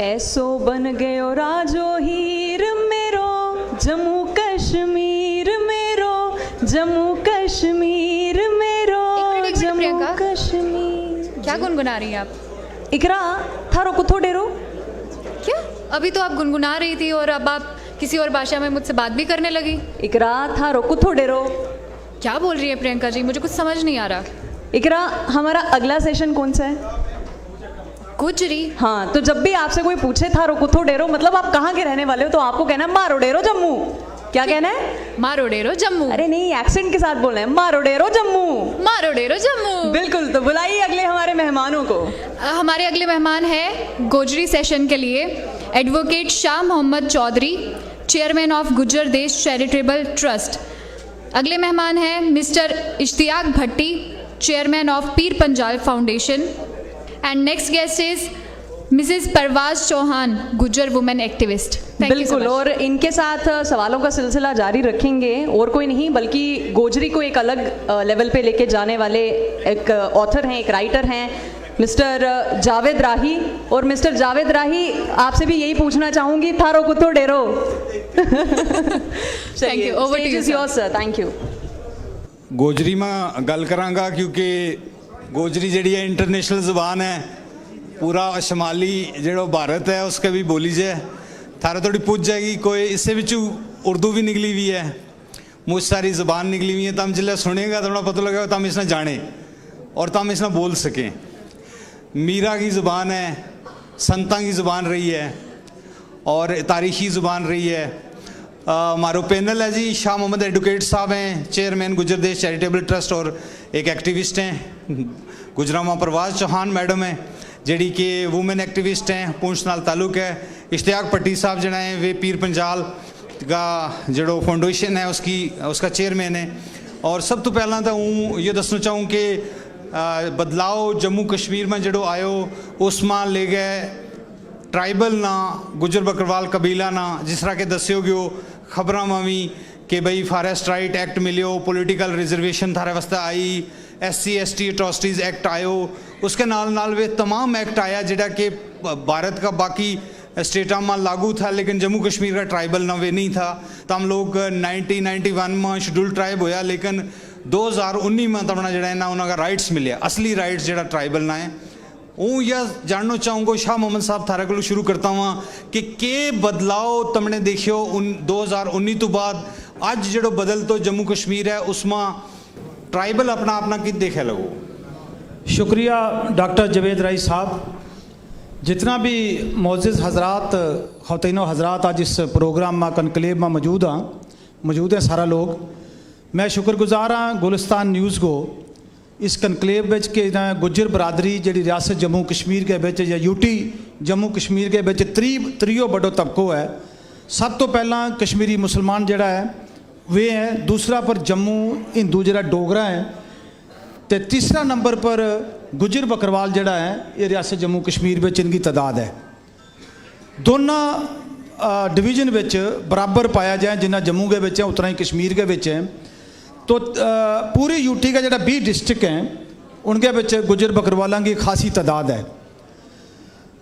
ऐसो बन गयो राजो हीर मेरो, जम्मू कश्मीर मेरो, जम्मू कश्मीर मेरो, जम्मू कश्मीर। क्या गुनगुना रही हैं आप? इकरा थारो कुथो डेरो। क्या? अभी तो आप गुनगुना रही थी और अब आप किसी और भाषा में मुझसे बात भी करने लगी। इकरा थारो कुथो डेरो। क्या बोल रही है प्रियंका जी, मुझे कुछ समझ नहीं आ रहा। इकरा हमारा अगला सेशन कौन सा है? गुजरी। हाँ, तो जब भी आपसे कोई पूछे थारो कुथो डेरो मतलब आप कहाँ के रहने वाले हो, तो आपको कहना है मारो डेरो जम्मू। क्या कहना है? मारो डेरो जम्मू। अरे नहीं, एक्सेंट के साथ बोलना है, मारो डेरो जम्मू। मारो डेरो जम्मू। बिल्कुल। तो बुलाइए अगले हमारे मेहमानों को। हमारे अगले मेहमान है गोजरी सेशन के लिए advocate Shah Mohammad Chaudhary, chairman of Gujjar Desh charitable trust. अगले मेहमान हैं mister Ishtiaq Bhatti, chairman of Pir Panjal foundation. And next guest is mrs Parvaz Chauhan, Gujjar women activist. बिल्कुल। और इनके साथ सवालों का सिलसिला जारी रखेंगे और कोई नहीं बल्कि गोजरी को एक अलग लेवल पे लेके जाने वाले एक ऑथर हैं, एक राइटर हैं, मिस्टर जावेद राही। और मिस्टर जावेद राही, आपसे भी यही पूछना चाहूँगी, थारो कुथो डेरो। Thank you. Over to you sir. Thank you. Gojri में गल करांगा क्योंकि गोजरी जी है इंटरनेशनल ज़ुबान है, पूरा शमाली जो भारत है उसके भी बोली जाए। थारा थोड़ी पूछ जाएगी कोई, इससे भी उर्दू भी निकली हुई है, मुझ सारी ज़ुबान निकली हुई है। तम जिले सुनेगा तो पता लगेगा, तम इसने जाने और तम इसने बोल सकें। मीरा की ज़ुबान है, संता की ज़ुबान रही है और तारीख़ी ज़ुबान रही है। हमारो पैनल है जी, शाह मोहम्मद एडवोकेट साहब हैं, chairman Gujjar Desh charitable trust और एक एक्टिविस्ट हैं। गुजरामा परवाज चौहान मैडम है जड़ी कि वुमेन एक्टिविस्ट हैं, पूंछ नाल ताल्लुक है। इश्तियाक भट्टी साहब जड़ा है वे पीर पंजाल का जो फाउंडेशन है उसका चेयरमैन है। और सब तो पहला तो हूँ ये दसना चाहूँ कि बदलाव जम्मू कश्मीर में जो आयो उसमें ले गए ट्राइबल ना गुजर बकरवाल कबीला ना, जिस तरह के दस्यो गयो खबर में भी कि भाई फॉरेस्ट राइट एक्ट मिलियो, पॉलिटिकल रिजर्वेशन थारे वास्ते आई, SC ST एट्रोसिटीज़ एक्ट आयो, उसके नाल वे तमाम एक्ट आया जिहड़ा कि भारत का बाकी स्टेटा में लागू था लेकिन जम्मू कश्मीर का ट्राइबल ना वे नहीं था। तो हम लोग 1991 में शेड्यूल ट्राइब होया, लेकिन 2019 में तमना जड़ा है ना उनका राइट्स मिले, असली राइट्स जड़ा ट्राइबल ना है। हूँ यह जानना चाहूँगा शाह मोहम्मद साहब थारे को शुरू करता हूँ कि के बदलाव तमने देखियो 2019 तो बाद अज जो बदल तो जम्मू कश्मीर है उसमें ट्राइबल अपना अपना कि देखे लगो। शुक्रिया डॉक्टर जावेद राही साहब। जितना भी मोअज़्ज़िज़ हज़रात, ख़वातीनो हज़रात आज इस प्रोग्राम में कनकलेव में मौजूद हैं सारा लोग, मैं शुक्रगुजार हाँ गुलिस्तान न्यूज़ को इस कनकलेव बिच के गुज्जर बरादरी जी रियासत जम्मू कश्मीर के बिच या यूटी जम्मू कश्मीर के बिच त्रियो बड़ो तबको है। सब तो पहला कश्मीरी मुसलमान जड़ा है वे हैं, दूसरा पर जम्मू हिंदू जरा डोगरा है, तो तीसरा नंबर पर गुज्जर बकरवाल जड़ा है ये रियासत जम्मू कश्मीर में इनकी तादाद है। दोनों डिवीजन विच बराबर पाया जाए, जिन्ना जम्मू के विच है उतना ही कश्मीर के विच है। तो पूरी यूटी का जरा 20 डिस्ट्रिक्ट हैं उनके विच गुज्जर बकरवालों की खासी तादाद है।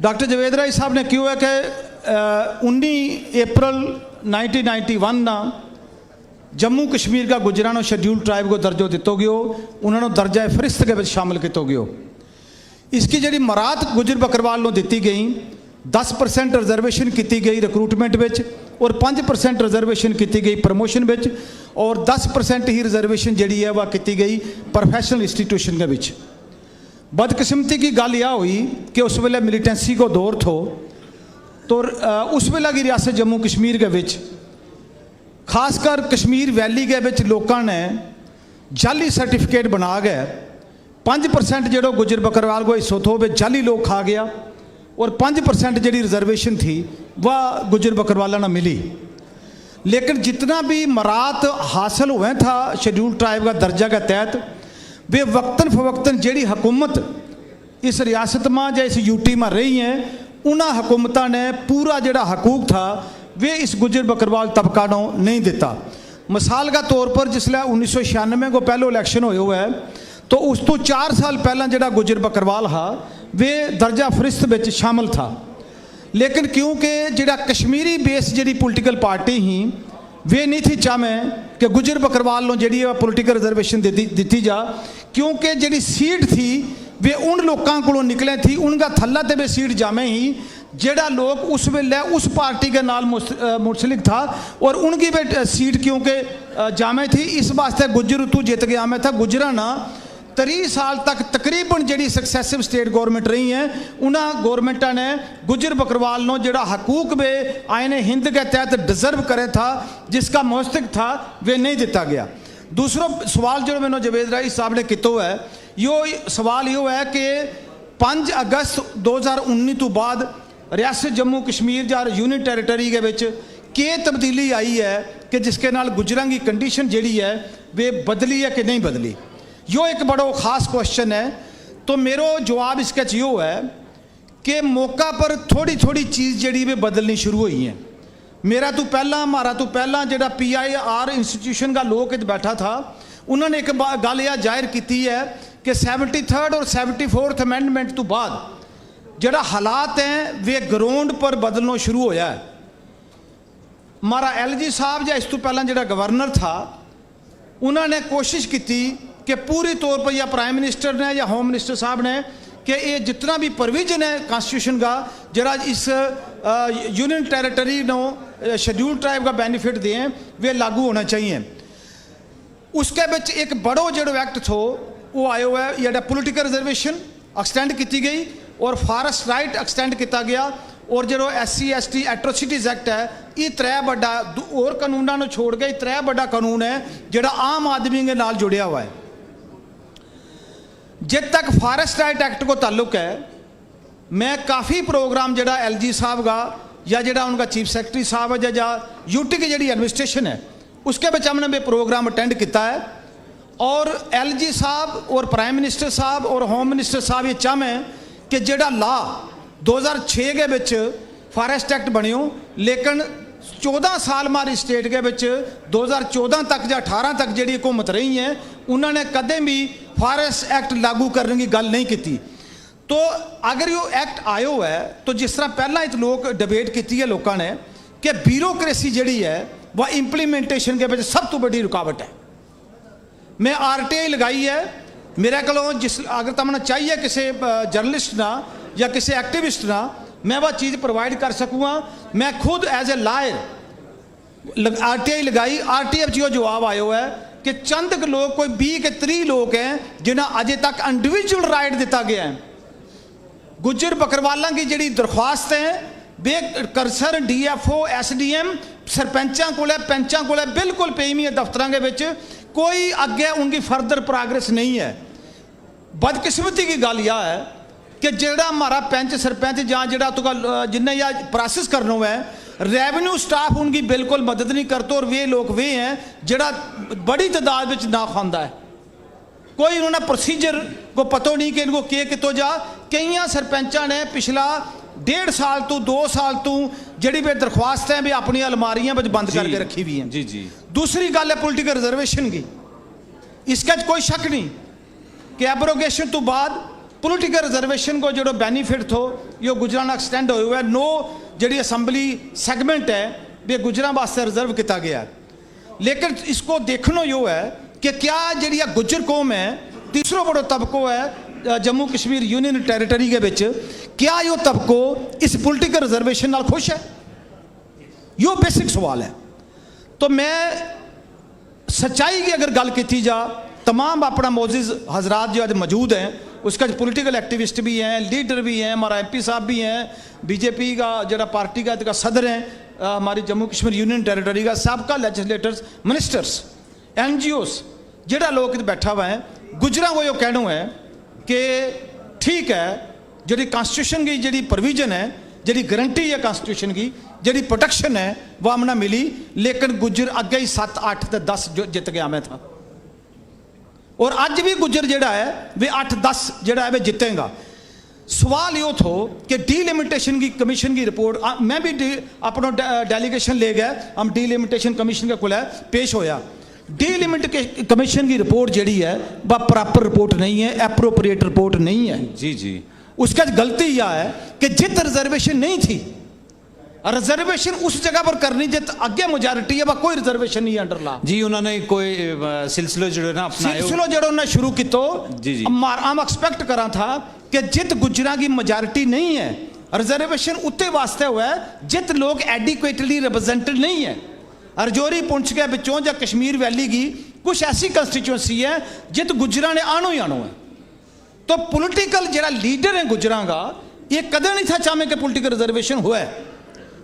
डॉक्टर जावेद राही साहब ने क्यों है कि 19 अप्रैल 1991 ना जम्मू कश्मीर का गुजरानो शेड्यूल ट्राइब को दर्जो दितो गयो, उन्होंने दर्जा फरिश्त के शामिल किया गयो। इसकी जी मरात गुजर बकरवाल को दी गई, 10% रिजर्वेशन की गई रिक्रूटमेंट में और 5% रिजर्वेशन की गई प्रमोशन में और 10% ही रिजर्वेशन जी है वह की गई प्रोफैशनल इंस्टीट्यूशन के बिच। बदकिस्मती की गल यह हुई कि उस वेले मिलिटेंसी को दौर थो, तो उस वेले की रियासत जम्मू कश्मीर के बिच खासकर कश्मीर वैली के बिच लोगों ने जाली सर्टिफिकेट बना गए 5% जो गुजर बकरवाल को हिस्सों थो वे जाली लोग खा गया और 5% जी रिजर्वेशन थी वह गुजर बकरवाला ने मिली। लेकिन जितना भी मरात हासिल हुए था शेड्यूल ट्राइब का दर्जा के तहत, वे वक्तन फ़वक्तन जी हुकूमत इस रियासत में या इस यूटी में रही हैं, उन्होंने हुकूमत ने पूरा जोड़ा हकूक था वे इस गुजर बकरवाल तबका को नहीं दिता। मिसाल का तौर पर जिसले 1996 को पहले इलैक्शन होए हुआ है तो उस तो 4 साल पहला जोड़ा गुजर बकरवाल हा वे दर्जा फरिश्त में शामिल था। लेकिन क्योंकि जिहड़ा कश्मीरी बेस जिहड़ी पोलिटिकल पार्टी ही वे नहीं थी चाहें कि गुजर बकरवाल नो जिहड़ी पोलिटिकल रिजर्वेशन दी जा, क्योंकि जिहड़ी सीट थी वे उन लोगों को निकले थी, उनका थल्ला ते वे सीट जामे ही जेड़ा लोग उस वेले उस पार्टी के नाल मुंसलिक था और उनकी भी सीट क्योंकि जामे थी, इस वास्ते गुजर उतू जित गया मैं था। गुजरा ना 30 साल तक तकरीबन जी सक्सैसिव स्टेट गवर्नमेंट रही हैं, उन्होंने गवर्नमेंटा ने गुजर बकरवाल नो जोड़ा हकूक वे आईने हिंद के तहत डिजर्व करे था, जिसका मुस्तक था, वे नहीं दिता गया। दूसरा सवाल जो मैंने जवेद राई साहब ने किया है, यो सवाल यो है कि 5 अगस्त 2019 तो बाद रियासत जम्मू कश्मीर या यूनियन टैरेटरी के विच के तब्दीली आई है कि जिसके नाल गुजरां की कंडीशन जिहड़ी है वे बदली है कि नहीं बदली। यो एक बड़ा ख़ास क्वेश्चन है। तो मेरा जवाब इसका यो है कि मौका पर थोड़ी थोड़ी चीज़ जी वे बदलनी शुरू हुई है। हमारा तो पहला जो PIR इंस्टीट्यूशन का लोग बैठा था, उन्होंने एक गल यह जाहिर की है कि 73rd और 74th अमेंडमेंट तो बाद जोड़ा हालात हैं वे ग्राउंड पर बदलना शुरू होया है। हमारा LG साहब या इस तो पहला जो गवर्नर था, उन्होंने कोशिश की कि पूरी तौर पर या प्राइम मिनिस्टर ने या होम मिनिस्टर साहब ने कि ये जितना भी प्रोविजन है कॉन्स्टिट्यूशन का जरा इस यूनियन टेरिटरी नो शेड्यूल ट्राइब का बेनिफिट दें, वे लागू होना चाहिए। उसके बिच एक बड़ो जो एक्ट थो वो आयो है, या पोलिटिकल रिजर्वेशन एक्सटेंड की गई और फॉरेस्ट राइट एक्सटेंड किया गया, और जो SC ST एट्रोसिटीज़ एक्ट है, ये 3 बड़ा और कानूनों छोड़ के 3 बड़ा कानून है जोड़ा आम आदमी के नाल जुड़िया हुआ है। जब तक फॉरेस्ट राइट एक्ट को ताल्लुक है, मैं काफ़ी प्रोग्राम जोड़ा LG साहब का या जोड़ा उनका चीफ सेक्रेटरी साहब है या यूटी की जी एडमिनिस्ट्रेशन है, उसके बच्चे हमने भी प्रोग्राम अटेंड किया है। और LG साहब और प्राइम मिनिस्टर साहब और होम मिनिस्टर साहब ये चाहें कि जोड़ा लॉ 2006 के बिच फॉरेस्ट एक्ट बनियो, लेकिन 14 साल हमारी स्टेट के बिच 2014 तक या 18 तक जी हुकूमत रही है, उन्होंने कदे भी फॉरेस्ट एक्ट लागू करने की गल नहीं की। तो अगर यो एक्ट आयो है तो जिस तरह पहला लोग डिबेट की है लोगों ने कि ब्यूरोक्रेसी जी है वह इंप्लीमेंटेशन के बिच सब तो बड़ी रुकावट है। मैं RTI लगाई है, मेरे को जिस अगर तमने चाहिए किसी जर्नलिस्ट ना या किसी एक्टिविस्ट ना मैं वह चीज़ प्रोवाइड कर सकूँगा। मैं खुद एज ए लायर RTI लगाई, RTI जो जवाब आयो है कि चंद लोग कोई 20 के 30 लोग हैं जिन्हें अजे तक इंडिविजुअल राइट दिता गया है। गुजर बकरवालों की जी दरख्वास्त है बे करसर DFO SDM सरपंचों को पंचों को बिल्कुल पेमी है दफ्तर के विच, कोई अगे उनकी फर्दर प्रोग्रेस नहीं है। बदकिस्मती की गल यह है कि जोड़ा हमारा पंच सरपंच जहाँ जोड़ा तो जिन्हें या प्रोसेस करना है, रेवेन्यू स्टाफ उनकी बिल्कुल मदद नहीं करते, और वे लोग वे हैं जोड़ा बड़ी तादाद में ना खांदा है। कोई उन्होंने प्रोसीजर को पता नहीं कि इनको के कितो जा। कई सरपंचा ने पिछला 1.5 साल तो 2 साल तो जी वे दरख्वास्त है भी अपनी अलमारियां बंद करके रखी हुई हैं। जी जी। दूसरी गल है पोलिटिकल रिजर्वेशन की, इसका कोई शक नहीं कि एब्रोगेशन तो बाद पोलिटिकल रिजर्वेशन को जो बेनिफिट थो यो गुजरां एक्सटेंड हो हुआ है। 9 जी असैम्बली सेगमेंट है वे गुजरां वास्ते रिजर्व किया गया है। लेकिन इसको देखना यो है कि क्या जी गुजर कौम है, तीसरा बड़ा तबको है जम्मू कश्मीर यूनियन टैरेटरी के विच, क्या यो तबको इस पोलिटिकल रिजर्वेशन नाल खुश है? यो बेसिक सवाल है। तो मैं सच्चाई की अगर गल की जा, तमाम अपना मोजिज हजरात जो आज मौजूद हैं, उसका पोलिटिकल एक्टिविस्ट भी हैं, लीडर भी हैं, हमारा MP साहब भी हैं, BJP का जो पार्टी का सदर हैं, हमारी जम्मू कश्मीर यूनियन टेरिटरी का सबका लेजिस्लेटर्स, मिनिस्टर्स, NGOs जोड़ा लोग बैठा हुआ है, गुजरा वो यो कहना है कि ठीक है जी कॉन्स्टिट्यूशन की जी प्रोविजन है, जी गारंटी है कॉन्स्टिट्यूशन की, जी प्रोटेक्शन है वह हमने मिली, लेकिन गुजर अगे ही 7, 8 तो 10 जित गया मैं था, और अज भी गुजर जोड़ा है वे 8, 10 जोड़ा है वे जितेगा। सवाल यो थो कि डीलिमिटेशन की कमीशन की रिपोर्ट, मैं भी अपना डेलीगेशन ले गया, हम डीलिमिटेशन कमीशन के कुल पेश होया। डीलिमिट कमीशन की रिपोर्ट जी है वह प्रॉपर रिपोर्ट नहीं है, एप्रोप्रिएट रिपोर्ट नहीं है। जी जी। उसका गलती यह है कि जित रिजर्वेशन नहीं थी रिजर्वेशन उस जगह पर करनी जित अगे मेजोरिटी है, कोई रिजर्वेशन नहीं अंडर ला जी उन्होंने कोई सिलसिलो जो है ना अपना सिलसिलो जो उन्होंने शुरू कितो। जी जी हम एक्सपेक्ट करा था कि जित गुजरां की मेजोरिटी नहीं है, रिजर्वेशन उत्ते वास्ते हुआ है जित लोग एडिक्वेटली रिप्रेजेंटेड नहीं है। रजौरी पुंछ के बिचों या कश्मीर वैली की कुछ ऐसी कंस्टिट्यूएंसी है जित गुजरां ने आनो ही आनो है। तो पॉलिटिकल जरा लीडर है गुजरां का, ये कदे नहीं था चाहे कि पॉलिटिकल रिजर्वेशन हुआ है,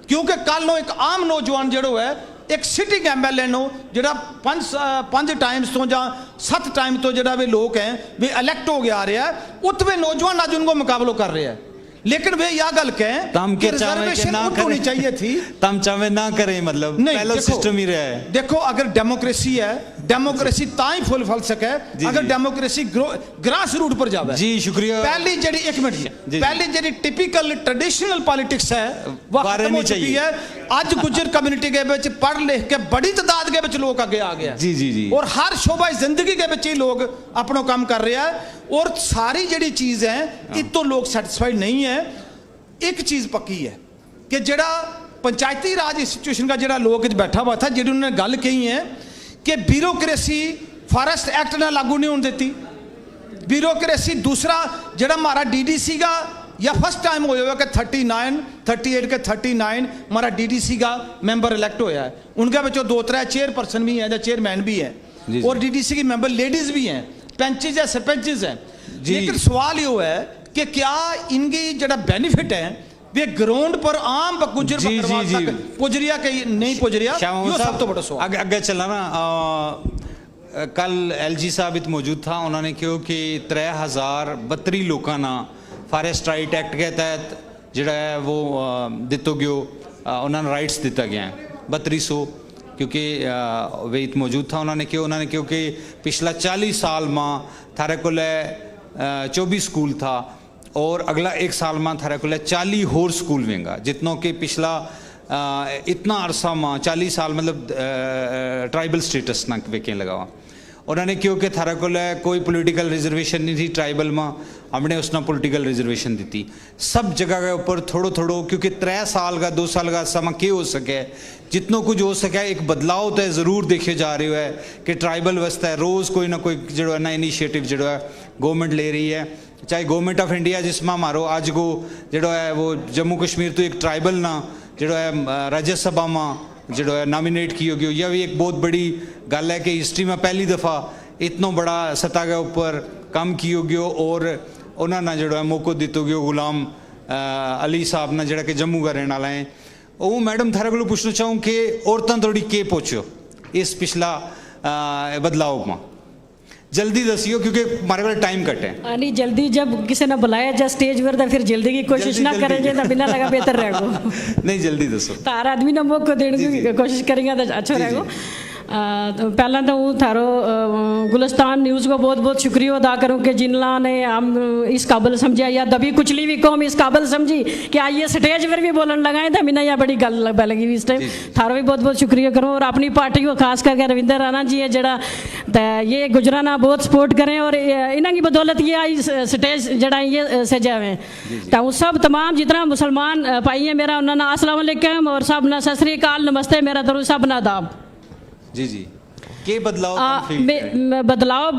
क्योंकि कल नो एक आम नौजवान जो है एक सिटिंग MLA नो जो 5 टाइम्स तो या 7 टाइम तो जो वे लोग हैं वे इलेक्ट हो गया आ रहा है, उत वे नौजवान आज उनको मुकाबलो कर रहे हैं। लेकिन वे यह गल कहें तम कि के चाहे कि रिजर्वेशन ना होनी चाहिए थी, तम चाहे ना करें, मतलब नहीं, पहला सिस्टम ही रहा है। देखो अगर डेमोक्रेसी है, डेमोक्रेसी ताई फुल फल सके अगर डेमोक्रेसी ग्रास रूट पर जावे। जी शुक्रिया। पहली जड़ी एक मिनट जी। पहली जड़ी टिपिकल ट्रेडिशनल पॉलिटिक्स है वो खत्म हो चुकी है। आज गुजर कम्युनिटी के विच पढ़ लिख के बड़ी तादाद के विच लोग आगे आ गया जी जी जी, और हर शोभा जिंदगी के विच ही लोग अपना काम कर रहे हैं और सारी जड़ी चीज है इतो लोग सैटिस्फाइड नहीं है। एक चीज पक्की है कि जड़ा पंचायती राज इंस्टीट्यूशन का जड़ा लोग बैठा हुआ था, जिन्होंने उन्होंने गल कही है कि ब्यूरोक्रेसी फॉरेस्ट एक्ट ना लागू नहीं होने देती। ब्यूरोक्रेसी दूसरा जड़ा हमारा DDC का या फर्स्ट टाइम हो कि 38 के 39 हमारा DDC का मेंबर इलेक्ट होया है, उनके बच्चों 2-3 चेयरपर्सन भी हैं या चेयरमैन भी हैं और DDC की मेंबर लेडीज भी हैं, पेंचेज है, सरपंचेज हैं। लेकिन सवाल ये है कि क्या इनकी जड़ा बेनिफिट है वे ग्राउंड पर आम गुजर बकरवाल तक पुज रिया कि नहीं पुज रिया, ये सब तो बड़ा सवाल। आगे चला ना, कल LG साहब इत मौजूद था, उन्होंने कहा कि 3032 लोगों ना फॉरेस्ट राइट एक्ट के तहत जड़ा है वो दितो गयो, उन्होंने राइट्स दिता गया है 3200, क्योंकि वे इत मौजूद था। उन्होंने कहा कि पिछला 40 साल में थारे को 24 स्कूल था और अगला 1 साल में थारे को 40 होर स्कूल वेंगा, जितनों के पिछला इतना अरसा में 40 साल मतलब ट्राइबल स्टेटस ना वेकें लगावा। उन्होंने क्यों कि थारा को कोई पॉलिटिकल रिजर्वेशन नहीं थी ट्राइबल में, हमने उसना पॉलिटिकल रिजर्वेशन दी थी सब जगह के ऊपर थोड़ो थोड़ो, क्योंकि 3 साल का 2 साल का समा क्या हो सके, जितनों कुछ हो सके एक बदलाव तो ज़रूर देखे जा रहे है कि ट्राइबल वास्ते है रोज़ कोई ना कोई जो है ना इनिशिएटिव जो है गवर्नमेंट ले रही है। चाहे गवर्नमेंट ऑफ इंडिया जिसमें मारो आज को जो है वो जम्मू कश्मीर तो एक ट्राइबल ना जो है राज्यसभा में जो है नॉमिनेट की होगी, यह भी एक बहुत बड़ी गल है कि हिस्ट्री में पहली दफ़ा इतना बड़ा सतह के ऊपर काम की होगी और उन्होंने जो है मौको दितो गयो गुलाम अली साहब ने जरा कि जम्मू का रहने वाला है। वो मैडम थारे को पूछना चाहूँ कि औरतें थोड़ी के पहुँचो इस पिछला बदलाव में, जल्दी दसियो क्योंकि हमारे पास टाइम कट है। नहीं जल्दी जब किसी ने बुलाया जा स्टेज पर तो फिर जल्दी की कोशिश ना करें जे बिना लगा बेहतर रहेगो। नहीं जल्दी दसो, तार आदमी ने मौको देने की कोशिश करेंगे तो अच्छा रहेगा। तो पहला तो वो थारो गुलिस्तान न्यूज़ को बहुत बहुत शुक्रिया अदा करूँ कि जिन्होंने हम इस काबिल समझा या दबी कुचली भी कौम इस काबिल समझी कि आइए स्टेज पर भी बोलन लगाए तो मैंने यह बड़ी गल लगी इस टाइम, थारो भी बहुत बहुत शुक्रिया करूँ। और अपनी पार्टी को खास करके रविंदर राणा जी है जरा तो ये गुजराना बहुत सपोर्ट करें और इन्हों की बदौलत ये आई स्टेज जरा ये सजा हुए तो सब तमाम जितना मुसलमान भाई है मेरा उन्होंने अस्सलाम वालेकुम और सब ना सत श्री अकाल नमस्ते मेरा तरु सब ना दाब। जी जी के बदलाव बदलाव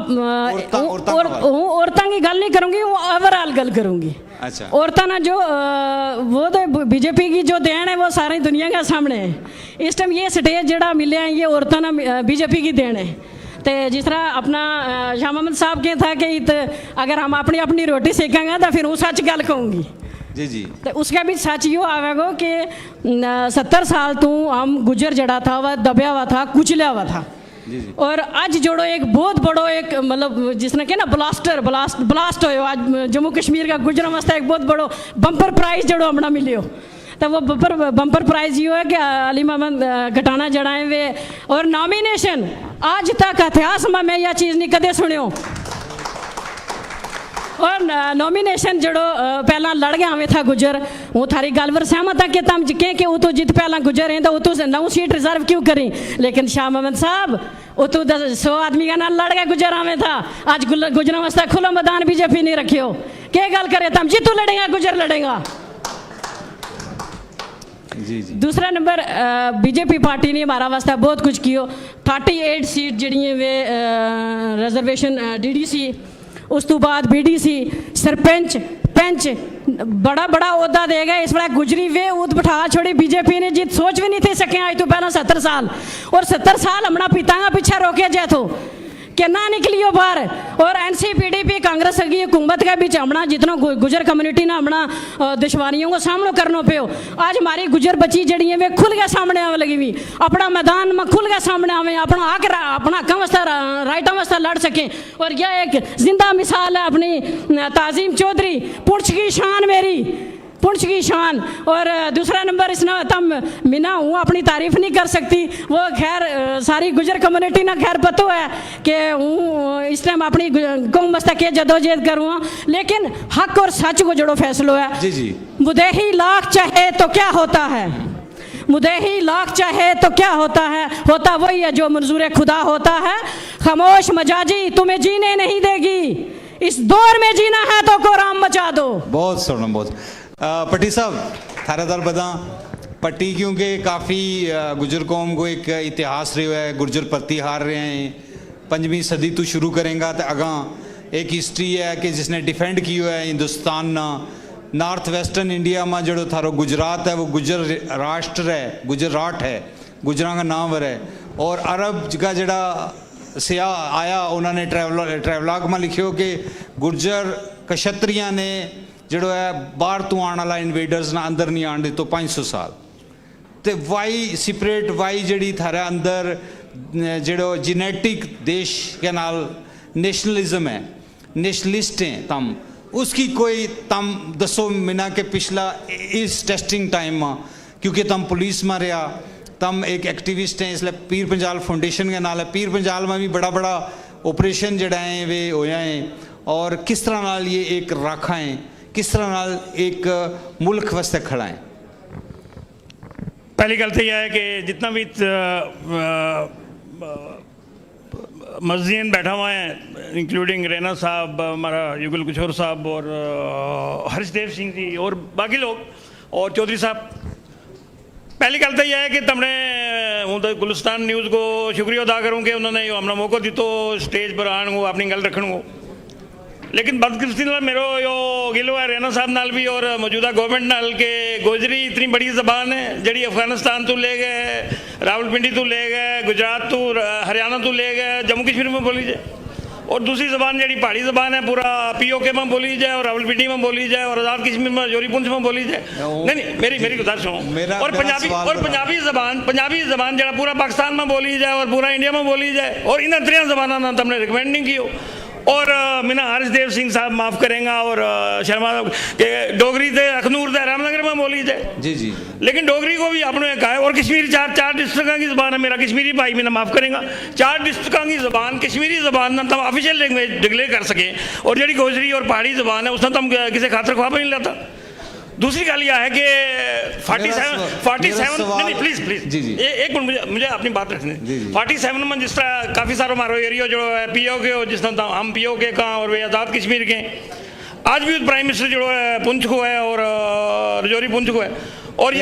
औरतों की गल नहीं करूँगी, वो ओवरऑल गल करूँगी। अच्छा औरतें ना जो वो तो बीजेपी की जो देन है वो सारी दुनिया के सामने है। इस टाइम ये स्टेज जड़ा मिले हैं ये औरतें ना बीजेपी की देन है। तो जिस तरह अपना शाह मोहम्मद साहब के था कि अगर हम अपनी अपनी रोटी सेकेंगे तो फिर वो सच गल कहूँगी। जी जी तो उसका भी सच यो आवेगो कि 70 साल तो हम गुजर जड़ा था वह दबया हुआ था कुचलिया हुआ था जी जी। और आज जोड़ो एक बहुत बड़ो एक मतलब जिसने क्या ना ब्लास्ट हो आज जम्मू कश्मीर का गुजर वास्ते एक बहुत बड़ो बम्पर प्राइज जड़ो हमने मिलियो। तो वो बम्पर प्राइज ये है कि अली मोहम्मद घटाना जड़ाए वे और नॉमिनेशन आज तक इतिहास में मैं यह चीज़ नहीं कदे सुनियो और नॉमिनेशन जड़ो पहला लड़ गया हमें था गुजर वो थारी गल पर सहमत है कि तम के वो तो जित पहला गुजर हैं तो वो तो 9 सीट रिजर्व क्यों करी, लेकिन शाह मोहम्मद साहब वो तो 100 आदमी का ना लड़ गया गुजर हमें था। आज गुजर वास्ते खुला मैदान बीजेपी नहीं रखियो क्या गल करे तम जितू लड़ेगा गुजर लड़ेगा। जी जी दूसरा नंबर बीजेपी पार्टी ने हमारा वास्ते बहुत कुछ किया 38 सीट जड़ियाँ वे रिजर्वेशन DDC उस तो बाद BDC सरपंच पंच बड़ा बड़ा ओहदा देगा इस बड़ा गुजरी वे उद बिठा छोड़ी बीजेपी ने जीत सोच भी नहीं थे सके आज तो पहला 70 साल और 70 साल हमना पितांगा पीछे रोके जाए तो कि ना निकलियो बाहर और NCPDP कांग्रेस की हुकूमत के बीच हमना जितना गुजर कम्युनिटी ना हमना दुश्वारियों को सामना करना पे आज हमारी गुजर बची जड़ी है वे खुल के सामने आवे लगी हुई अपना मैदान में खुल के सामने आवे अपना हक वास्ते राइटा वास्ते लड़ सकें और यह एक जिंदा मिसाल है अपनी ताजीम चौधरी पुंछ की शान मेरी पुंछ की शान और दूसरा नंबर इसने तम मिना हूँ अपनी तारीफ नहीं कर सकती वो खैर सारी गुजर कम्युनिटी ना खैर पता है कि हूँ इस टाइम अपनी कौम वास्ते के जदोजहद करूँ लेकिन हक और सच को जड़ो फैसलो है जी जी मुझे ही लाख चाहे तो क्या होता है मुझे ही लाख चाहे तो क्या होता है होता वही है जो मंजूर खुदा होता है खामोश मजाजी तुम्हें जीने नहीं देगी इस दौर में जीना है तो कोराम मचा दो बहुत सोहना बहुत पट्टी साहब थारादार बदा पट्टी क्योंकि काफ़ी गुजर कौम को एक इतिहास रहा है गुर्जर प्रतिहार रहे हैं 5वीं सदी तो शुरू करेंगे तो अगा एक हिस्ट्री है कि जिसने डिफेंड की हुआ है हिंदुस्तान ना नॉर्थ वेस्टर्न इंडिया में जो थारो गुजरात है वो गुजर राष्ट्र है गुजरात है गुजरा का नाम है और अरब का जड़ा सियाह आया उन्होंने ट्रैवलॉग में लिखियो कि गुर्जर कक्षत्रिया ने जो है बाहर तो आने वाला इन्वेडर्स ना अंदर नहीं आने तो 500 साल तो वाई सिपरेट वाई जड़ी थारे अंदर जो जीनेटिक देश के नाल नेशनलिज्म है नेशनलिस्ट हैं तम उसकी कोई तम दसो मिना के पिछला इस टेस्टिंग टाइम में क्योंकि तम पुलिस में रहा तम एक एक्टिविस्ट हैं इसलिए पीर पंजाल फाउंडेशन के नाल है पीर पंजाल में भी बड़ा बड़ा ऑपरेशन जड़ा है वे होया हैं और किस तरह नाल ये एक राखा है किस तरह नाल एक मुल्क वास्ते खड़ा है पहली गल तो यह है कि जितना भी मस्जिद बैठा हुआ है इंक्लूडिंग रैना साहब हमारा युगल किशोर साहब और हर्षदेव सिंह जी और बाकी लोग और चौधरी साहब पहली गल तो यह है कि तुमने हूँ तो गुलिस्तान न्यूज़ को शुक्रिया अदा करूँ कि उन्होंने हमने मौका दितो स्टेज पर आने को अपनी गल रखने को लेकिन बदकिस्मती मेरो यो गिलो है रैना साहब नाल भी और मौजूदा गवर्नमेंट नाल के गोजरी इतनी बड़ी ज़बान है जड़ी अफगानिस्तान तो ले गए रावलपिंडी तो ले गए गुजरात तो हरियाणा तो ले गए जम्मू कश्मीर में बोली जाए और दूसरी ज़बान जड़ी पहाड़ी ज़बान है पूरा POK में बोली जाए और रावलपिंडी में बोली जाए और आज़ाद कश्मीर में जोरी पुंछ में बोली जाए नहीं मेरी गुजारिश सुनो और पंजाबी ज़बान जरा पूरा पाकिस्तान में बोली जाए और पूरा इंडिया में बोली जाए और इन त्रिया ज़बाना ना तुमने रिकमेंड नहीं की और मिना हर्षदेव सिंह साहब माफ़ करेंगे और शर्मा के डोगरी से अखनूर से रामनगर में बोली जाए जी जी लेकिन डोगरी को भी आपने कहा है और कश्मीरी चार डिस्ट्रिक्ट की ज़बान है मेरा कश्मीरी भाई मैंने माफ़ करेंगे 4 डिस्ट्रिक्ट की ज़बान कश्मीरी ज़बान ना तम ऑफिशियल लैंग्वेज डिक्लेयर कर सकें और जी गोजरी और पहाड़ी ज़बान है उसने तम किसी खातर ख्वाब नहीं लेता दूसरी गल यह है कि 47 नहीं प्लीज जी जी एक मिनट मुझे अपनी बात रखनी 47 में जिस तरह काफ़ी सारा हमारा एरिया जो है POK हो जिस तरह हम POK का और वे आज़ाद कश्मीर के आज भी प्राइम मिनिस्टर जो है पुंछ को है और रजौरी पुंछ को है और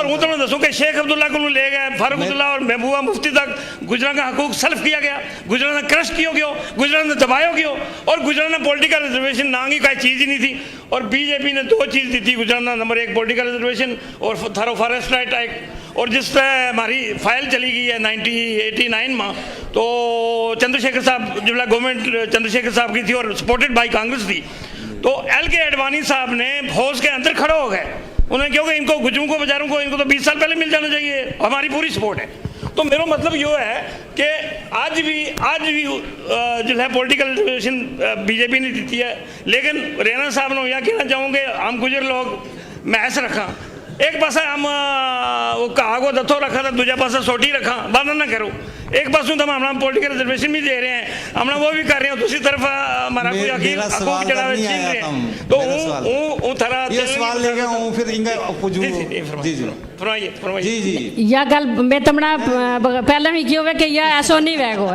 हूँ तुमने दसो कि शेख अब्दुल्ला को ले गए फारूक अब्दुल्ला और महबूबा मुफ्ती तक गुजरात का हकूक सल्फ किया गया गुजरात ने क्रश किया गया गुजरात ने दबाया गया और गुजरात ने पॉलिटिकल रिजर्वेशन नांगी कोई चीज़ ही नहीं थी और BJP ने 2 चीज़ दी थी गुजरात ने नंबर 1 पॉलिटिकल रिजर्वेशन और थारो फॉरेस्ट राइट एक्ट और जिस तरह हमारी फाइल चली गई है 1989 में तो चंद्रशेखर साहब जो गवर्नमेंट चंद्रशेखर साहब की थी और सपोर्टेड बाई कांग्रेस थी तो LK आडवाणी साहब ने फौज के अंदर खड़े हो गए उन्होंने क्योंकि इनको गुजरों को बेचारों को इनको तो 20 साल पहले मिल जाना चाहिए हमारी पूरी सपोर्ट है तो मेरा मतलब ये है कि आज भी जो है पॉलिटिकल रिजर्वेशन BJP ने दी है लेकिन रैना साहब ने यह कहना चाहूँगे हम गुजर लोग महस रखा एक पासा हम वो आगो दथो रखा था दूजा पासा सोटी रखा बात ना करो एक पासों तो हम हमारा पॉलिटिकल रिजर्वेशन भी दे रहे हैं हमने वो भी कर रहे हैं दूसरी तरफ हमारा कोई अकील हकूक चढ़ावे छीन रहे हैं तो वो थरा ये सवाल लेके हूं फिर इनका पूछूं जी जी फरमाइए जी जी या गल मैं तमना पहले भी कियो कि या ऐसो नहीं वेगो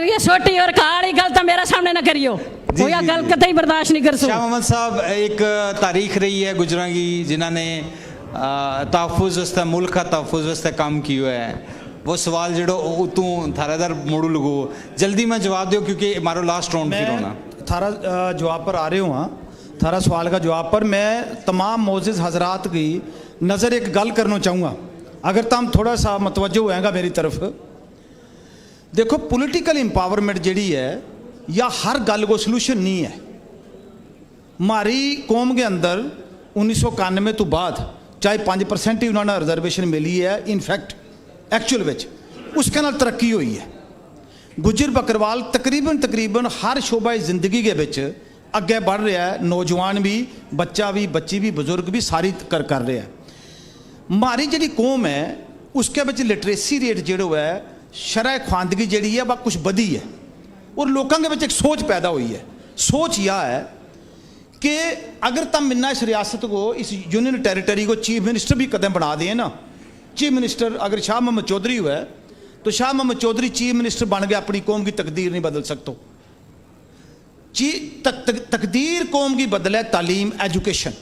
ये छोटी और काली गल तो मेरे सामने ना करियो वो या गल कतई बर्दाश्त नहीं कर सकता शाह मोहम्मद साहब एक तारीख रही है गुजरां की जिन्होंने तहफुज वास्ते मुल्क का तहफुज वास्ते काम किया है वो सवाल जो तू थारादार मोड़ू लगो जल्दी मैं जवाब दो क्योंकि हमारा लास्ट राउंड फिर होना मैं थारा जवाब पर आ रहे हूँ। थारा सवाल का जवाब पर मैं तमाम मोअज़्ज़िज़ हजरात की नज़र एक गल करना चाहूँगा, अगर तुम थोड़ा सा मतवज्जो होएगा मेरी तरफ। देखो पॉलिटिकल एम्पावरमेंट जी है या हर गल को सलूशन नहीं है। हमारी कौम के अंदर 1991 तो बाद चाहे 5% ही उन्होंने रिजर्वेशन मिली है, इनफैक्ट एक्चुअल विच उसके नाल तरक्की हुई है। गुज्जर बकरवाल तकरीबन हर शोबा जिंदगी के विच अगे बढ़ रहा है, नौजवान भी, बच्चा भी, बच्ची भी, बुजुर्ग भी सारी कर रहे हैं। हमारी जी कौम है उसके विच लिटरेसी रेट जो है शरह ख्वानदगी जी है वह कुछ बधी है और लोगों के विच एक सोच पैदा हुई है। सोच यह है कि अगर तुम इन्ना इस रियासत को, इस यूनियन टेरिटरी को चीफ मिनिस्टर भी कदम बना दें ना, चीफ मिनिस्टर अगर शाह मोहम्मद चौधरी हुआ है तो शाह मोहम्मद चौधरी चीफ मिनिस्टर बन गया, अपनी कौम की तकदीर नहीं बदल सकते। तकदीर कौम की बदले तालीम, एजुकेशन।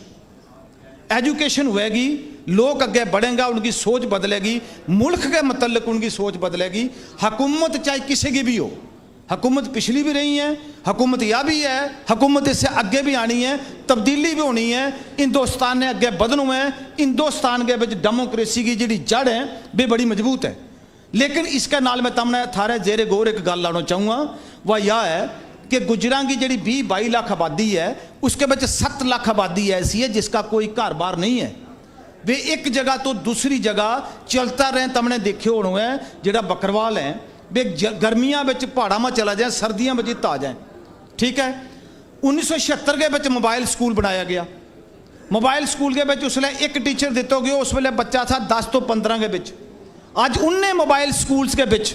एजुकेशन होएगी, लोग अगे बढ़ेंगे, उनकी सोच बदलेगी, मुल्क के मतलब उनकी सोच बदलेगी। हुकूमत चाहे किसी की भी हो, हुकूमत पिछली भी रही है, हुकूमत यह भी है, हुकूमत इससे आगे भी आनी है, तब्दीली भी होनी है। हिंदुस्तान ने अगे बढ़ना है। हिंदुस्तान के विच डेमोक्रेसी की जी जड़ है वे बड़ी मजबूत है। लेकिन इसके नाल मैं तमने थारे जेरे गौर एक गल लाना चाहूँगा, वह यह है कि गुजरां की जी 20-22 लाख आबादी है उसके बच्चे 7 लाख आबादी ऐसी है जिसका कोई घर बार नहीं है। वे एक जगह तो दूसरी जगह चलता रहे। तमने देखे होने है जोड़ा बकरवाल है वे गर्मियां में पहाड़ा में चला जाए, सर्दियों में आ जाए। ठीक है, 1976 के बच्चे मोबाइल स्कूल बनाया गया। मोबाइल स्कूल के बच्चे उसले एक टीचर दिते गए, उस वे बच्चा था 10 तो 15 के बिच। अज उन्हें मोबाइल स्कूल्स के बिच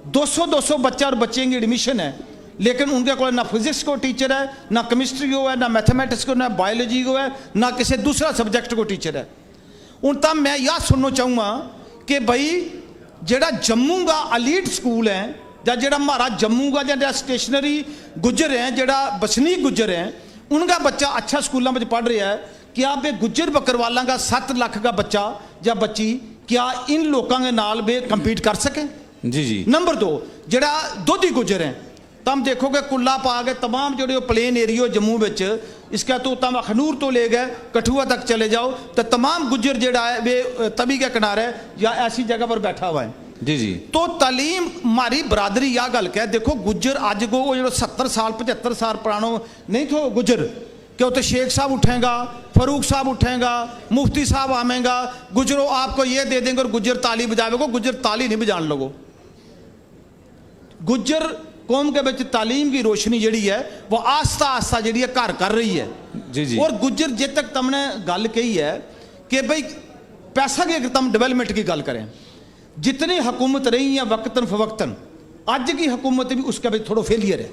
200 बच्चा और बच्चे की एडमिशन है, लेकिन उनके को ना फिजिक्स को टीचर है, ना केमिस्ट्री को है, ना मैथमेटिक्स को, ना बायोलॉजी को है, ना किसी दूसरा सब्जेक्ट को टीचर है। हूँ तब मैं यह सुनना चाहूँगा कि भाई जेड़ा जम्मू का अलीट स्कूल है या जेड़ा हमारा जम्मू का जो स्टेशनरी गुज्जर हैं, जेड़ा बसनीक गुज्जर हैं, उनका बच्चा अच्छा स्कूलों में पढ़ रहा है, क्या वे गुज्जर बकरवालों का 7 लाख का बच्चा या बच्ची क्या इन लोगों के नाल वे कंपीट कर सके? जी जी। नंबर 2 जेड़ा दोधी गुज्जर हैं, तुम देखोगे कुल्ला पा के तमाम जो प्लेन एरियो जम्मू विच, इसका तो तुम अखनूर तो ले गए कठुआ तक चले जाओ तो तमाम गुज्जर जेड़ा है वे तवी के किनारे या ऐसी जगह पर बैठा हुआ है। जी जी। तो तालीम हमारी बरादरी यह गल कह, देखो गुज्जर अज को वो जो 70 साल 75 साल पुरानो नहीं थो गुज्जर, क्यों तो शेख साहब उठेगा, फरूक साहब उठेगा, मुफ्ती साहब आवेगा, गुजरो आपको ये दे देंगे और गुज्जर ताली बजावेगा। गुज्जर ताली नहीं बजान लगो। गुज्जर कौम के बच्चे तालीम की रोशनी जी है वो आस्ता आस्ता जी है घर कर रही है। जी जी। और गुज्जर जे तक तुमने गल कही है कि भाई पैसा की अगर तुम डेवलपमेंट की गल करें, जितनी हुकूमत रही है वक्तन फवक्तन, अज की हुकूमत भी उसके भी थोड़ा फेलियर है।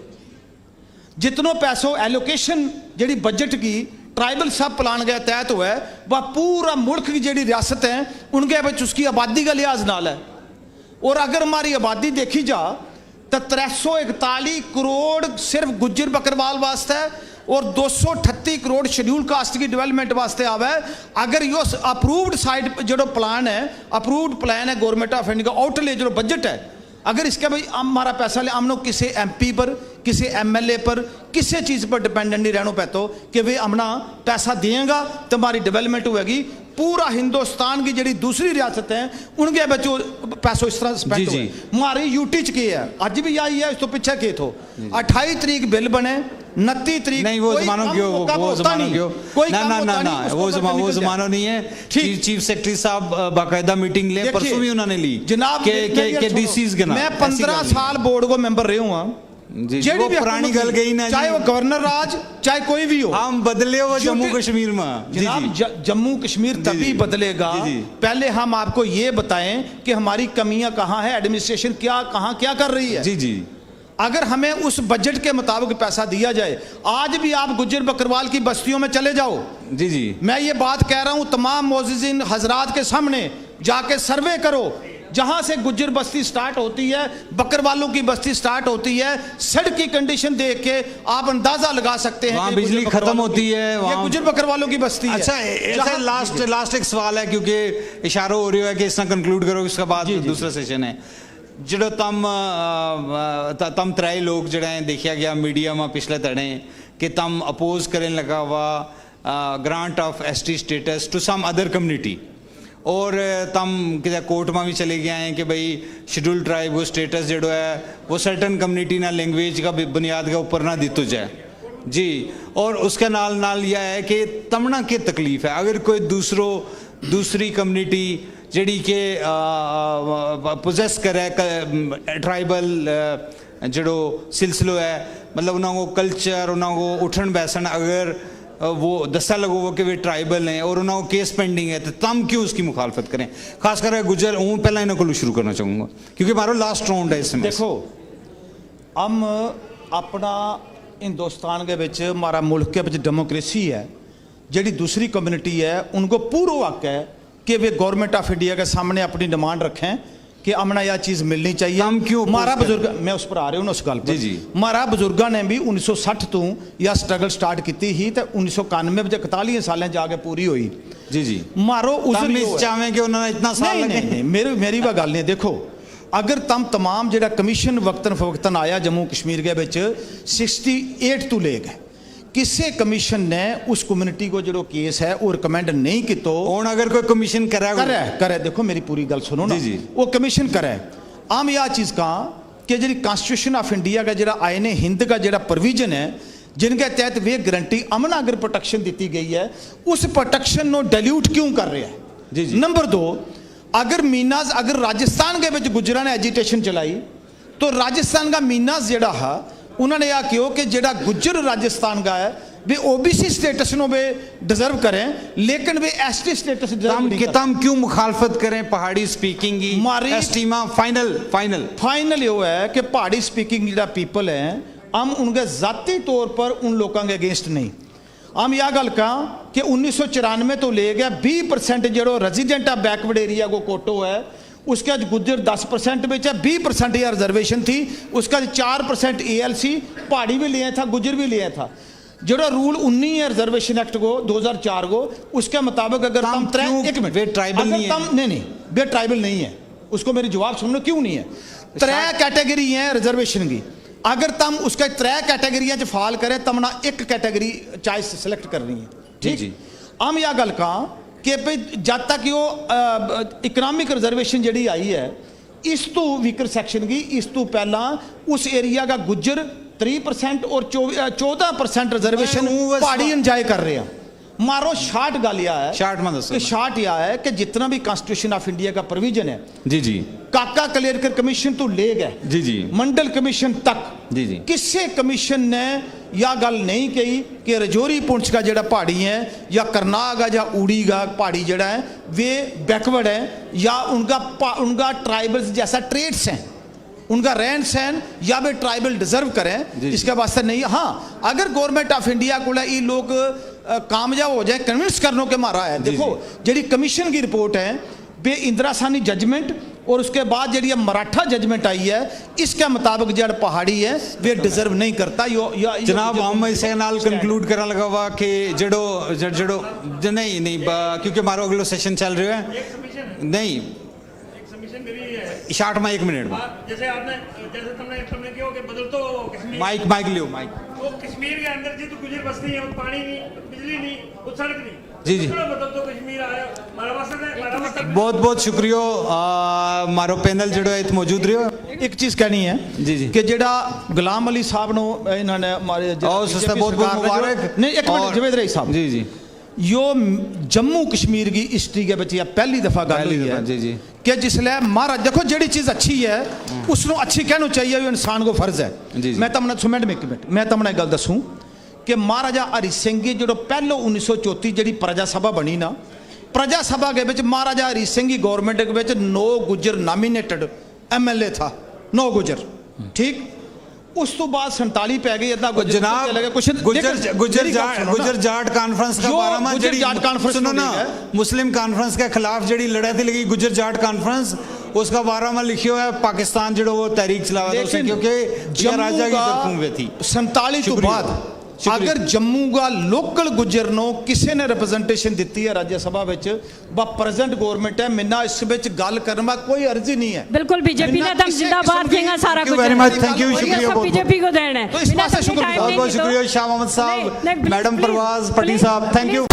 जितनों पैसों एलोकेशन जी बजट की ट्राइबल सब प्लान के तहत हुआ है वह पूरा मुल्क की जी रियासत है उनके बच्चे उसकी आबादी का लिहाज नाल है। और अगर हमारी आबादी देखी जा तो 341 करोड़ सिर्फ गुज्जर बकरवाल वास्ते है और 238 करोड़ शेड्यूल कास्ट की डेवलपमेंट वास्ते आवे। अगर यो अप्रूव्ड साइड जो प्लान है, अप्रूव्ड प्लान है गवर्नमेंट ऑफ इंडिया का, आउटले जो बजट है, अगर इसका भाई हमारा पैसा ले हमने किसी MP पर, किसी MLA पर, किसी चीज़ पर डिपेंडेंट नहीं रहना पैतो कि वे हमना पैसा देगा तो हमारी डेवलपमेंट होगी। पूरा हिंदुस्तान की जी दूसरी रियासत है उनके बच्चों पैसों इस तरह स्पेंड हो। हमारी यूटी च के है अज भी आई है, इस तो पीछे के थो 28 तरीक बिल बने, 29 तरीक नहीं वो जमानो क्यों, वो जमानो क्यों, ना ना ना ना वो जमानो नहीं है। चीफ सेक्रेटरी साहब बाकायदा मीटिंग ले, परसों भी उन्होंने ली जनाब के DCs के नाम। मैं 15 साल बोर्ड को मेंबर रहा हूँ। वो पुरानी गल गई ना, चाहे वो गवर्नर राज चाहे कोई भी हो, हम बदले हो जम्मू कश्मीर में। जनाब जम्मू कश्मीर तभी बदलेगा, पहले हम आपको ये बताएं कि हमारी कमियां कहाँ है, एडमिनिस्ट्रेशन क्या कहाँ क्या कर रही है। जी जी। अगर हमें उस बजट के मुताबिक पैसा दिया जाए, आज भी आप गुज्जर बकरवाल की बस्तियों में चले जाओ। जी जी। मैं ये बात कह रहा हूँ तमाम मोअज़्ज़िज़ीन हजरात के सामने, जाके सर्वे करो जहां से गुज्जर बस्ती स्टार्ट होती है, बकरवालों की बस्ती स्टार्ट होती है, सड़क की कंडीशन देख के आप अंदाजा लगा सकते हैं वहाँ कि बिजली गुज्जर खत्म बकरवालों होती की- है, ये वहाँ- गुज्जर बकरवालों की बस्ती है। अच्छा ऐसा लास्ट एक सवाल है क्योंकि इशारा हो रही है कि इस कंक्लूड करो, उसके बाद दूसरा सेशन है। जो तम त्राई लोग जड़े देखा गया मीडिया में पिछले तड़े कि तम अपोज करें लगा हुआ grant of ST status to some other community, और तम कि कोर्ट में भी चले गए हैं कि भाई शेड्यूल ट्राइब वो स्टेटस जो है वो सर्टन कम्युनिटी ना लैंग्वेज का बुनियाद के ऊपर ना दी तो जाए जी। और उसके नाल नाल यह है कि तमना की तकलीफ है अगर कोई दूसरी कम्युनिटी जड़ी के पोजेस करे ट्राइबल जड़ो सिलसिलो है, मतलब उन्होंने कल्चर उन्होंने उठन बैसन अगर वो दसा लगो कि वे ट्राइबल हैं और उन्होंने केस पेंडिंग है तो तम क्यों उसकी मुखालफत करें, खासकर गुजर हूँ पहला इन्हों को शुरू करना चाहूँगा क्योंकि हमारा लास्ट राउंड है इसमें। देखो हम अपना हिंदुस्तान के विच हमारा मुल्क के विच डेमोक्रेसी है, जी दूसरी कम्युनिटी है उनको पूरा हक है कि वे गवर्नमेंट ऑफ इंडिया के सामने अपनी डिमांड रखें कि हमने यह चीज़ मिलनी चाहिए। हम क्यों हमारा बुजुर्ग, मैं उस पर आ रहा हूँ उस गल पर जी। हमारा बुजुर्गों ने भी 1960 तो यह स्ट्रगल स्टार्ट की ही तो 1991 में 41 सालें जाके पूरी हुई जी मारो उस चाहें कि उन्होंने इतना साल लगे। नहीं मेरी वह गल नहीं। देखो अगर तमाम जो कमीशन वक्तन फवक्तन आया जम्मू कश्मीर के विच 68 तो ले गए, किसी कमीशन ने उस कम्युनिटी को जो केस है वो रिकमेंड नहीं कि तो अगर कोई कमीशन करे देखो मेरी पूरी गल सुनो ना जी। वो कमीशन करे। आम यह चीज़ कहा कि जी कॉन्स्टिट्यूशन ऑफ इंडिया का जो आयन हिंद का जो प्रोविजन है जिनके तहत वे गारंटी अमन अगर प्रोटेक्शन दी गई है उस प्रोटेक्शन को डाइल्यूट क्यों कर रहे हैं जी। नंबर 2, अगर राजस्थान के विच गुजरां ने एजिटेशन चलाई तो राजस्थान का मीनास जड़ा है उन्होंने यह कहो कि जड़ा गुज्जर राजस्थान का है वे OBC स्टेटस नो वे डिजर्व करें लेकिन वे ST स्टेटस तम क्यों मुखालफत करें पहाड़ी स्पीकिंग की ST में फाइनल यो है कि पहाड़ी स्पीकिंग जो पीपल है हम उनके जाती तौर पर उन लोगों के अगेंस्ट नहीं। हम यह गल कहा कि 1994 तो ले गया 20% जो रेजिडेंट ऑफ बैकवर्ड एरिया को कोटो है उसके आज गुज्जर 10% में है, 20% यह रिजर्वेशन थी, उसका 4% ALC पहाड़ी भी लिया था गुज्जर भी लिया था। जो रूल 19 है रिजर्वेशन एक्ट को 2004 को उसके मुताबिक अगर हम एक मिनट वे ट्राइबल नहीं है नहीं वे ट्राइबल नहीं है उसको मेरी जवाब सुनो क्यों नहीं है। 3 कैटेगरी है रिजर्वेशन की, अगर तुम उसका 3 कैटेगरिया फाल करें तब ना एक कैटेगरी चॉइस सिलेक्ट करनी है ठीक। हम यह गल कहा कि भाई जब तक वो इकनॉमिक रिजर्वेशन जी आई है इस तो वीकर सैक्शन की इस तो पहला उस एरिया का गुज्जर 3% और 14% रिजर्वेशन पहाड़ी इंजॉय कर रहे हैं। मारो शार्ट गल यह है कि शार्ट यह है कि जितना भी कॉन्स्टिट्यूशन ऑफ इंडिया का प्रोविजन है जी काका कलेरकर कमीशन तो ले गए जी मंडल कमीशन तक जी किसी कमीशन ने यह गल नहीं कही कि रजौरी पुंछ का जोड़ा पहाड़ी है या करनाग या उड़ी का पहाड़ी जोड़ा है वे बैकवर्ड है या उनका ट्राइबल्स जैसा ट्रेड्स हैं उनका रहन सहन या वे ट्राइबल डिजर्व करें इसके वास्ते नहीं। हाँ अगर गवर्नमेंट ऑफ इंडिया को ये लोग कामयाब हो जाए कन्विंस करने के मारा है। देखो जी कमीशन की रिपोर्ट है बे इंदिरा सानी जजमेंट और उसके बाद जी मराठा जजमेंट आई है इसके मुताबिक जो पहाड़ी है वे डिजर्व नहीं करता। जनाब हम इसे नाल कंक्लूड करने लगा हुआ कि जड़ो नहीं क्योंकि हमारा अगला सेशन चल रहा है नहीं शार्ट में 1 मिनट में जैसे तुमने क्यों कि बदल तो कश्मीर माइक लियो माइक वो कश्मीर के अंदर जी तो गुजर बस्ती है पानी नहीं बिजली नहीं वो सड़क नहीं जी बदल तो कश्मीर आया बहुत बहुत शुक्रिया मारो पैनल जो है मौजूद रहो। एक चीज कहनी है जी कि जेड़ा गुलाम अली साहब नो इन्होंने हमारे बहुत बहुत मुबारक नहीं एक मिनट जवेद रही साहब जी यो जम्मू कश्मीर की हिस्ट्री के बच्चे पहली दफा गल हुई है जी कि जिसले महाराज देखो जी चीज़ अच्छी है उसको अच्छी कहना चाहिए इंसान को फर्ज है। मैं तमने सुमेंट में 1 मिनट मैं तमने गल दसूँ कि महाराजा हरि सिंह जी जो पहलो 1934 जी प्रजा सभा बनी ना प्रजा सभा के विच महाराजा हरि सिंह की गवर्नमेंट के विच 9 गुज्जर नॉमिनेटेड MLA था 9 गुज्जर ठीक उस तो बाद 47 पै गई अदा जनाब गुजर जाट कॉन्फ्रेंस का बारे में जाट कॉन्फ्रेंस सुनो ना मुस्लिम कॉन्फ्रेंस के खिलाफ जड़ी लड़ाई थी लगी गुजर जाट कॉन्फ्रेंस उसका 12 में लिखियो है पाकिस्तान जो वो तहरीक चलावा था उसे, क्योंकि यह राजा की तरफ में थी 47 तो शुक्रिया। बाद शुक्रिया। अगर जम्मू का लोकल गुजर नो किसी ने रिप्रेजेंटेशन दी है राज्य सभा विच व प्रेजेंट गवर्नमेंट है, मिन्ना इस विच गल करने में कोई अर्जी नहीं है। बिल्कुल बीजेपी ने दम जिंदाबाद कहेगा सारा Thank you कुछ very much, thank you, और ये शुक्रिया सब बहुत-बहुत। बीजेपी को देना है। तो इस बिना बात से अपनी शुक्रिया। टाइम बहुत बहुत देंगे तो- शुक्रिया शाह मोहम्मद नहीं, साहब, नहीं, मैडम please, परवाज पट्टी please, साहब, थैंक यू।